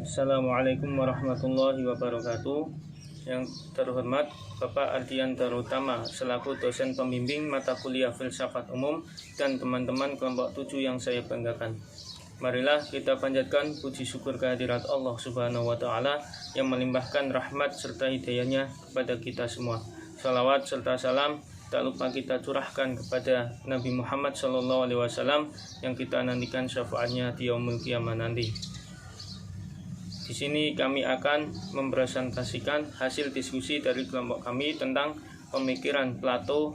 Assalamualaikum warahmatullahi wabarakatuh. Yang terhormat Bapak Ardian Darutama selaku dosen pembimbing mata kuliah filsafat umum dan teman-teman kelompok 7 yang saya banggakan. Marilah kita panjatkan puji syukur kehadirat Allah Subhanahu wa taala yang melimpahkan rahmat serta hidayahnya kepada kita semua. Salawat serta salam tak lupa kita curahkan kepada Nabi Muhammad SAW yang kita nantikan syafaatnya di yaumul qiyamah nanti. Di sini kami akan mempresentasikan hasil diskusi dari kelompok kami tentang pemikiran Plato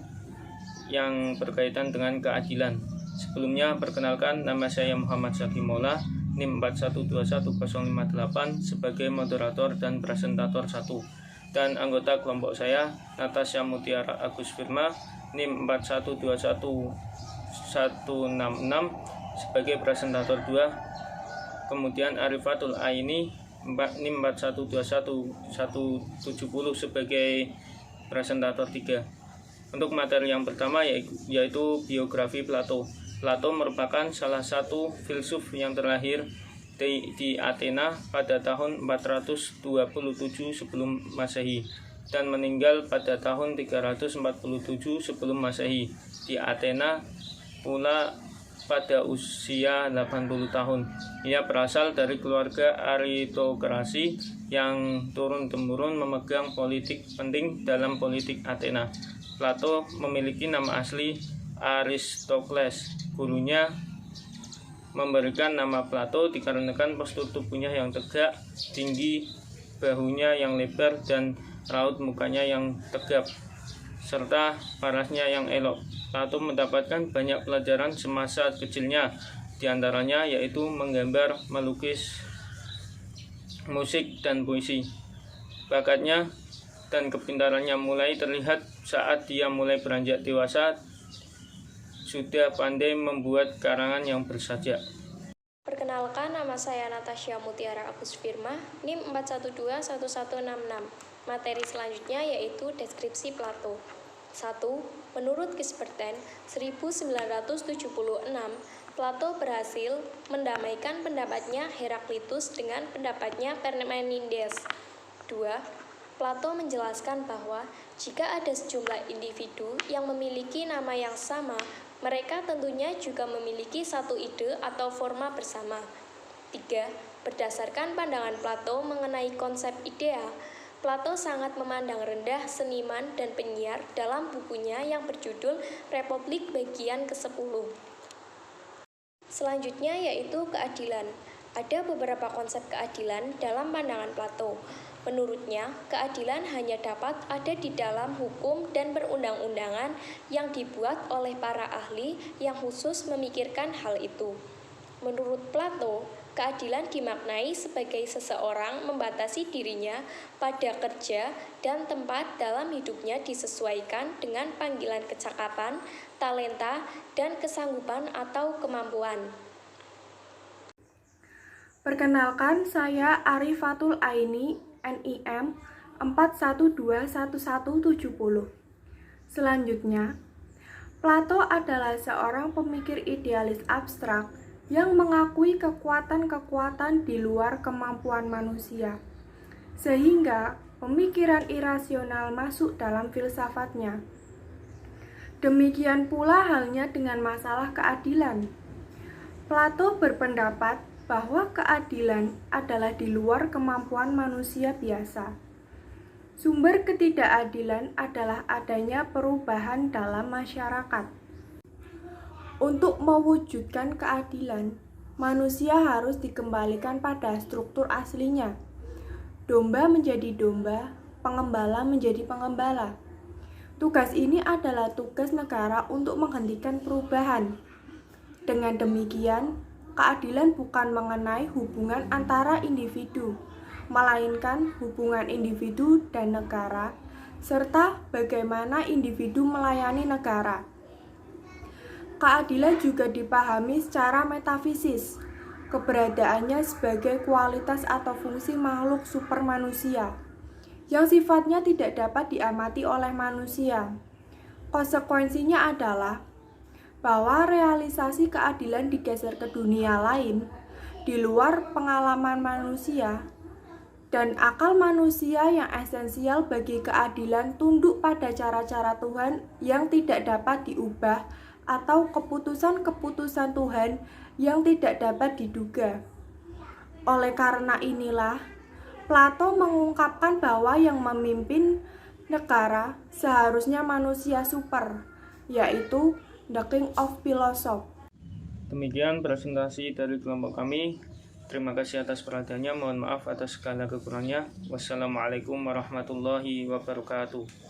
yang berkaitan dengan keadilan. Sebelumnya perkenalkan, nama saya Muhammad Zaki Maula, NIM 4121058 sebagai moderator dan presentator 1. Dan anggota kelompok saya Natasha Mutiara Agus Firma, NIM 4121166 sebagai presentator 2. Kemudian Arifatul Aini NIM 4121170 sebagai presentator 3. Untuk materi yang pertama yaitu biografi Plato. Plato merupakan salah satu filsuf yang terlahir di Athena pada tahun 427 sebelum Masehi dan meninggal pada tahun 347 sebelum Masehi di Athena pula pada usia 80 tahun. Ia berasal dari keluarga aristokrasi yang turun-temurun memegang politik penting dalam politik Athena. Plato memiliki nama asli Aristokles. Gurunya memberikan nama Plato dikarenakan postur tubuhnya yang tegak, tinggi, bahunya yang lebar, dan raut mukanya yang tegap, serta parasnya yang elok. Plato mendapatkan banyak pelajaran semasa kecilnya, diantaranya yaitu menggambar, melukis, musik, dan puisi. Bakatnya dan kepintarannya mulai terlihat saat dia mulai beranjak dewasa, sudah pandai membuat karangan yang bersajak. Perkenalkan, nama saya Natasha Mutiara Agus Firma, NIM 4121166. Materi selanjutnya yaitu deskripsi Plato. 1. Menurut Gisberten, 1976, Plato berhasil mendamaikan pendapatnya Heraklitus dengan pendapatnya Parmenides. 2. Plato menjelaskan bahwa jika ada sejumlah individu yang memiliki nama yang sama, mereka tentunya juga memiliki satu ide atau forma bersama. 3. Berdasarkan pandangan Plato mengenai konsep ideal, Plato sangat memandang rendah seniman dan penyiar dalam bukunya yang berjudul Republik bagian ke-10. Selanjutnya yaitu keadilan. Ada beberapa konsep keadilan dalam pandangan Plato. Menurutnya, keadilan hanya dapat ada di dalam hukum dan perundang-undangan yang dibuat oleh para ahli yang khusus memikirkan hal itu. Menurut Plato, keadilan dimaknai sebagai seseorang membatasi dirinya pada kerja dan tempat dalam hidupnya disesuaikan dengan panggilan kecakapan, talenta, dan kesanggupan atau kemampuan. Perkenalkan, saya Arifatul Aini, NIM 4121170. Selanjutnya, Plato adalah seorang pemikir idealis abstrak yang mengakui kekuatan-kekuatan di luar kemampuan manusia, sehingga pemikiran irasional masuk dalam filsafatnya. Demikian pula halnya dengan masalah keadilan. Plato berpendapat bahwa keadilan adalah di luar kemampuan manusia biasa. Sumber ketidakadilan adalah adanya perubahan dalam masyarakat. Untuk mewujudkan keadilan, manusia harus dikembalikan pada struktur aslinya. Domba menjadi domba, pengembala menjadi pengembala. Tugas ini adalah tugas negara untuk menghentikan perubahan. Dengan demikian, keadilan bukan mengenai hubungan antara individu, melainkan hubungan individu dan negara, serta bagaimana individu melayani negara. Keadilan juga dipahami secara metafisis, keberadaannya sebagai kualitas atau fungsi makhluk supermanusia, yang sifatnya tidak dapat diamati oleh manusia. Konsekuensinya adalah bahwa realisasi keadilan digeser ke dunia lain di luar pengalaman manusia, dan akal manusia yang esensial bagi keadilan tunduk pada cara-cara Tuhan yang tidak dapat diubah atau keputusan-keputusan Tuhan yang tidak dapat diduga. Oleh karena inilah, Plato mengungkapkan bahwa yang memimpin negara seharusnya manusia super, yaitu the king of philosophy. Demikian presentasi dari kelompok kami. Terima kasih atas perhatiannya. Mohon maaf atas segala kekurangannya. Wassalamualaikum warahmatullahi wabarakatuh.